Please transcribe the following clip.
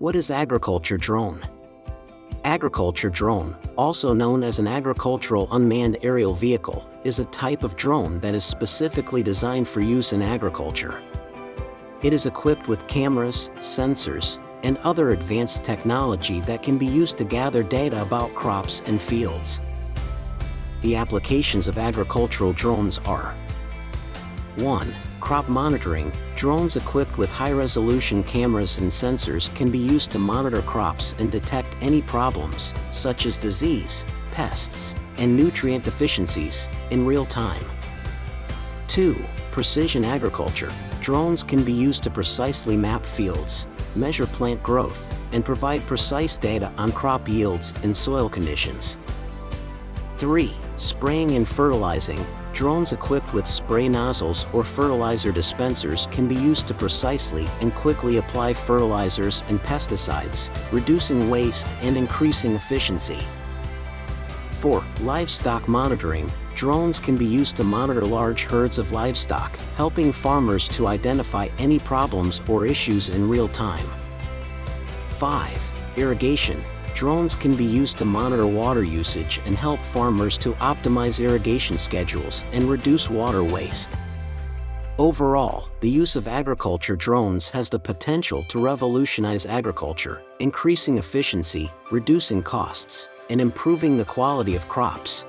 What is agriculture drone? Agriculture drone, also known as an agricultural unmanned aerial vehicle, is a type of drone that is specifically designed for use in agriculture. It is equipped with cameras, sensors, and other advanced technology that can be used to gather data about crops and fields. The applications of agricultural drones are: 1. Crop monitoring. Drones equipped with high-resolution cameras and sensors can be used to monitor crops and detect any problems, such as disease, pests, and nutrient deficiencies, in real time. 2. Precision agriculture. Drones can be used to precisely map fields, measure plant growth, and provide precise data on crop yields and soil conditions. 3. Spraying and fertilizing. Drones equipped with spray nozzles or fertilizer dispensers can be used to precisely and quickly apply fertilizers and pesticides, reducing waste and increasing efficiency. 4. Livestock monitoring. Drones can be used to monitor large herds of livestock, helping farmers to identify any problems or issues in real time. 5. Irrigation. Drones can be used to monitor water usage and help farmers to optimize irrigation schedules and reduce water waste. Overall, the use of agriculture drones has the potential to revolutionize agriculture, increasing efficiency, reducing costs, and improving the quality of crops.